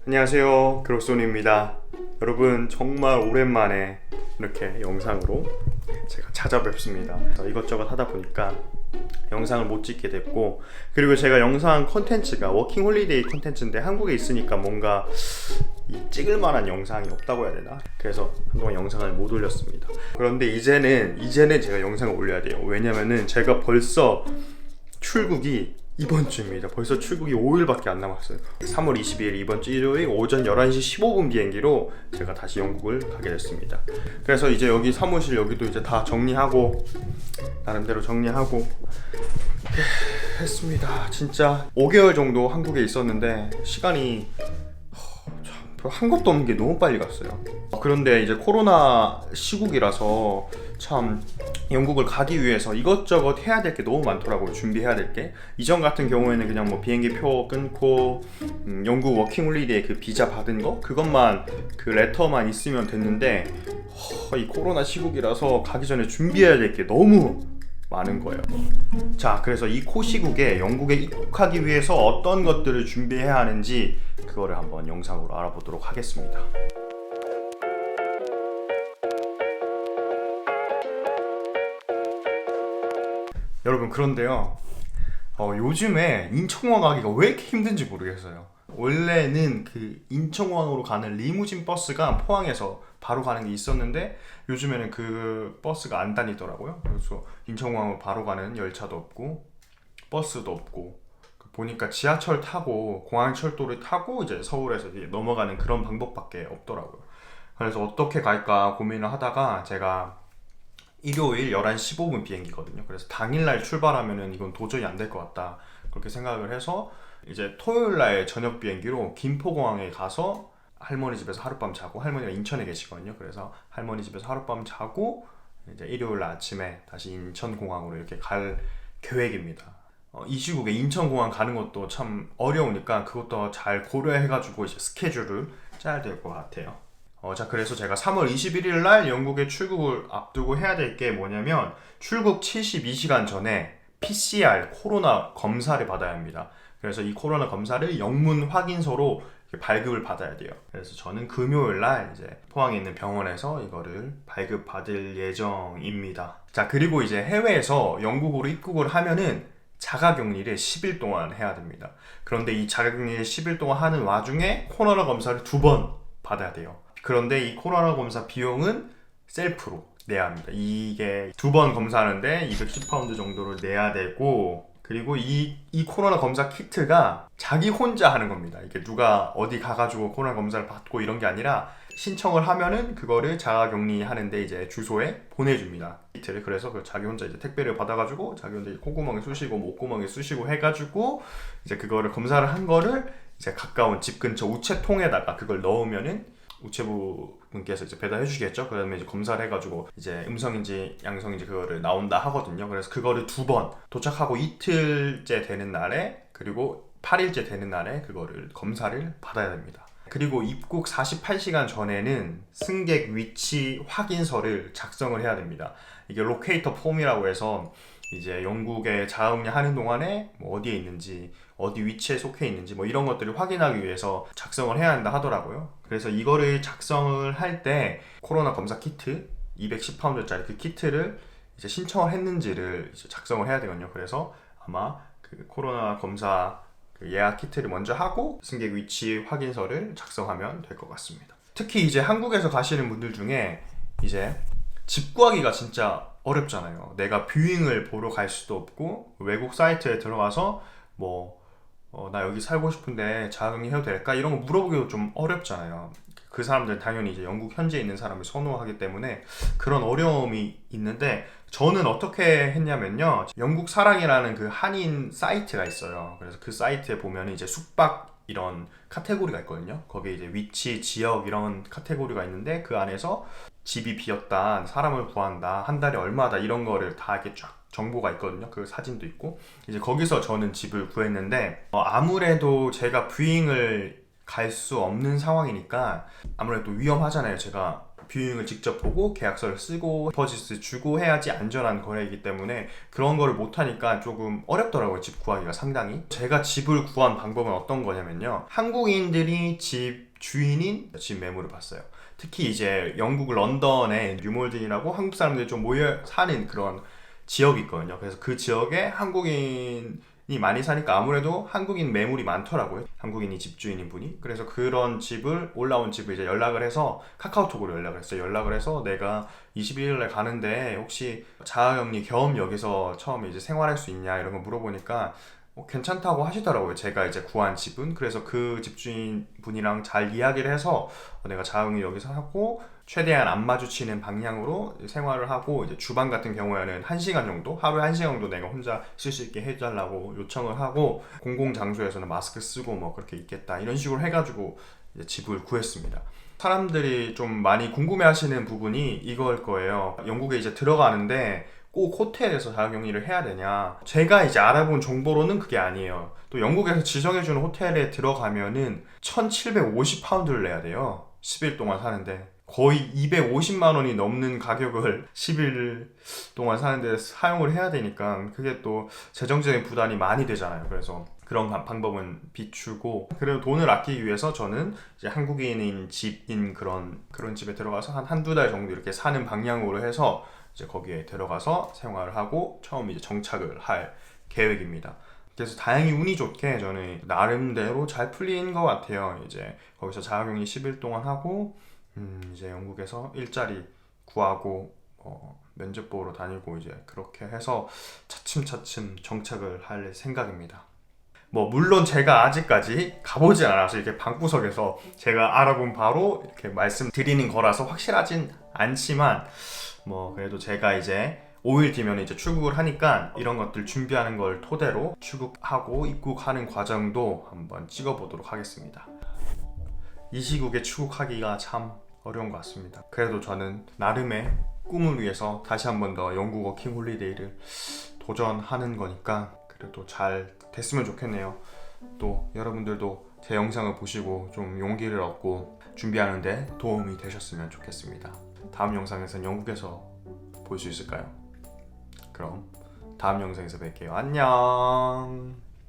안녕하세요, 그로소니입니다. 여러분, 정말 오랜만에 이렇게 영상으로 제가 찾아뵙습니다. 이것저것 하다 보니까 영상을 못 찍게 됐고, 그리고 제가 영상 컨텐츠가 워킹 홀리데이 컨텐츠인데 한국에 있으니까 뭔가 찍을 만한 영상이 없다고 해야 되나? 그래서 한동안 영상을 못 올렸습니다. 그런데 이제는 제가 영상을 올려야 돼요. 왜냐면은 제가 벌써 출국이 이번 주입니다. 벌써 출국이 5일밖에 안 남았어요. 3월 22일 이번 주 일요일 오전 11시 15분 비행기로 제가 다시 영국을 가게 됐습니다. 그래서 이제 여기 사무실 여기도 이제 다 정리하고 나름대로 정리하고 했습니다. 진짜 5개월 정도 한국에 있었는데 시간이 한 것도 없는 게 너무 빨리 갔어요. 그런데 이제 코로나 시국이라서 참 영국을 가기 위해서 이것저것 해야 될 게 너무 많더라고요. 준비해야 될 게. 이전 같은 경우에는 그냥 뭐 비행기 표 끊고 영국 워킹 홀리데이 그 비자 받은 거 그것만 그 레터만 있으면 됐는데 이 코로나 시국이라서 가기 전에 준비해야 될 게 너무 많은 거예요. 자, 그래서 이 코시국에 영국에 입국하기 위해서 어떤 것들을 준비해야 하는지 그거를 한번 영상으로 알아보도록 하겠습니다. 여러분, 그런데요, 요즘에 인천공항 가기가 왜 이렇게 힘든지 모르겠어요. 원래는 그 인천공항으로 가는 리무진 버스가 포항에서 바로 가는 게 있었는데 요즘에는 그 버스가 안 다니더라고요. 그래서 인천공항으로 바로 가는 열차도 없고 버스도 없고 보니까 지하철 타고 공항철도를 타고 이제 서울에서 이제 넘어가는 그런 방법밖에 없더라고요. 그래서 어떻게 갈까 고민을 하다가 제가 일요일 11시 15분 비행기거든요. 그래서 당일날 출발하면은 이건 도저히 안 될 것 같다. 그렇게 생각을 해서 이제 토요일날 저녁 비행기로 김포공항에 가서 할머니 집에서 하룻밤 자고, 할머니가 인천에 계시거든요. 그래서 할머니 집에서 하룻밤 자고 이제 일요일 아침에 다시 인천공항으로 이렇게 갈 계획입니다. 이 시국에 인천공항 가는 것도 참 어려우니까 그것도 잘 고려해가지고 이제 스케줄을 짜야 될 것 같아요. 자, 그래서 제가 3월 21일 날 영국에 출국을 앞두고 해야 될 게 뭐냐면 출국 72시간 전에 PCR 코로나 검사를 받아야 합니다. 그래서 이 코로나 검사를 영문 확인서로 발급을 받아야 돼요. 그래서 저는 금요일 날 이제 포항에 있는 병원에서 이거를 발급 받을 예정입니다. 자, 그리고 이제 해외에서 영국으로 입국을 하면은 자가격리를 10일 동안 해야 됩니다. 그런데 이 자가격리를 10일 동안 하는 와중에 코로나 검사를 2번 받아야 돼요. 그런데 이 코로나 검사 비용은 셀프로 내야 합니다. 이게 2번 검사하는데 210파운드 정도를 내야 되고, 그리고 이 코로나 검사 키트가 자기 혼자 하는 겁니다. 이게 누가 어디 가가지고 코로나 검사를 받고 이런 게 아니라 신청을 하면은 그거를 자가격리 하는데 이제 주소에 보내줍니다. 키트를. 그래서 그 자기 혼자 이제 택배를 받아가지고 자기 혼자 콧구멍에 쑤시고 목구멍에 쑤시고 해가지고 이제 그거를 검사를 한 거를 이제 가까운 집 근처 우체통에다가 그걸 넣으면은 우체부 분께서 이제 배달해 주시겠죠. 그다음에 이제 검사를 해가지고 이제 음성인지 양성인지 그거를 나온다 하거든요. 그래서 그거를 2번 도착하고 이틀째 되는 날에 그리고 8일째 되는 날에 그거를 검사를 받아야 됩니다. 그리고 입국 48시간 전에는 승객 위치 확인서를 작성을 해야 됩니다. 이게 로케이터 폼이라고 해서 이제 영국에 자가격리하는 동안에 뭐 어디에 있는지, 어디 위치에 속해 있는지 뭐 이런 것들을 확인하기 위해서 작성을 해야 한다 하더라고요. 그래서 이거를 작성을 할 때 코로나 검사 키트 210파운드짜리 그 키트를 이제 신청을 했는지를 이제 작성을 해야 되거든요. 그래서 아마 그 코로나 검사 그 예약 키트를 먼저 하고 승객 위치 확인서를 작성하면 될 것 같습니다. 특히 이제 한국에서 가시는 분들 중에 이제 집 구하기가 진짜 어렵잖아요. 내가 뷰잉을 보러 갈 수도 없고 외국 사이트에 들어가서 나 여기 살고 싶은데 자가격리 해도 될까? 이런 거 물어보기도 좀 어렵잖아요. 그 사람들은 당연히 이제 영국 현지에 있는 사람을 선호하기 때문에 그런 어려움이 있는데 저는 어떻게 했냐면요. 영국 사랑이라는 그 한인 사이트가 있어요. 그래서 그 사이트에 보면 이제 숙박 이런 카테고리가 있거든요. 거기에 이제 위치, 지역 이런 카테고리가 있는데 그 안에서 집이 비었다, 사람을 구한다, 한 달에 얼마다 이런 거를 다 이렇게 쫙 정보가 있거든요. 그 사진도 있고 이제 거기서 저는 집을 구했는데 아무래도 제가 뷰잉을 갈 수 없는 상황이니까 아무래도 위험하잖아요. 제가 뷰잉을 직접 보고 계약서를 쓰고 디포짓을 주고 해야지 안전한 거래이기 때문에 그런 거를 못하니까 조금 어렵더라고요. 집 구하기가 상당히. 제가 집을 구한 방법은 어떤 거냐면요, 한국인들이 집 주인인 집 매물을 봤어요. 특히 이제 영국 런던에 뉴몰든이라고 한국 사람들이 좀 모여 사는 그런 지역이 있거든요. 그래서 그 지역에 한국인이 많이 사니까 아무래도 한국인 매물이 많더라고요. 한국인이 집주인인 분이. 그래서 그런 집을, 올라온 집을 이제 연락을 해서 카카오톡으로 연락을 했어요. 연락을 해서 내가 21일에 가는데 혹시 자가격리 겸 여기서 처음에 이제 생활할 수 있냐 이런 거 물어보니까 괜찮다고 하시더라고요. 제가 이제 구한 집은. 그래서 그 집주인 분이랑 잘 이야기를 해서 내가 자가격리 여기서 하고 최대한 안 마주치는 방향으로 생활을 하고, 이제 주방 같은 경우에는 1시간 정도, 하루에 1시간 정도 내가 혼자 쓸 수 있게 해달라고 요청을 하고, 공공장소에서는 마스크 쓰고 뭐 그렇게 있겠다 이런 식으로 해가지고 이제 집을 구했습니다. 사람들이 좀 많이 궁금해하시는 부분이 이걸 거예요. 영국에 이제 들어가는데 꼭 호텔에서 자가격리를 해야 되냐. 제가 이제 알아본 정보로는 그게 아니에요. 또 영국에서 지정해주는 호텔에 들어가면은 1750파운드를 내야 돼요. 10일 동안 사는데. 거의 250만 원이 넘는 가격을 10일 동안 사는데 사용을 해야 되니까 그게 또 재정적인 부담이 많이 되잖아요. 그래서 그런 방법은 비추고, 그래도 돈을 아끼기 위해서 저는 이제 한국인인 집인 그런 집에 들어가서 한두 달 정도 이렇게 사는 방향으로 해서 이제 거기에 들어가서 생활을 하고 처음 이제 정착을 할 계획입니다. 그래서 다행히 운이 좋게 저는 나름대로 잘 풀린 것 같아요. 이제 거기서 자가격리 10일 동안 하고 이제 영국에서 일자리 구하고 면접 보러 다니고 이제 그렇게 해서 차츰차츰 정착을 할 생각입니다. 뭐 물론 제가 아직까지 가보지 않아서 이렇게 방구석에서 제가 알아본 바로 이렇게 말씀드리는 거라서 확실하진 않지만, 뭐 그래도 제가 이제 5일 뒤면 이제 출국을 하니까 이런 것들 준비하는 걸 토대로 출국하고 입국하는 과정도 한번 찍어보도록 하겠습니다. 이 시국에 출국하기가 참 어려운 것 같습니다. 그래도 저는 나름의 꿈을 위해서 다시 한번 더 영국 워킹 홀리데이를 도전하는 거니까 그래도 잘 됐으면 좋겠네요. 또 여러분들도 제 영상을 보시고 좀 용기를 얻고 준비하는데 도움이 되셨으면 좋겠습니다. 다음 영상에서는 영국에서 볼 수 있을까요? 그럼 다음 영상에서 뵐게요. 안녕.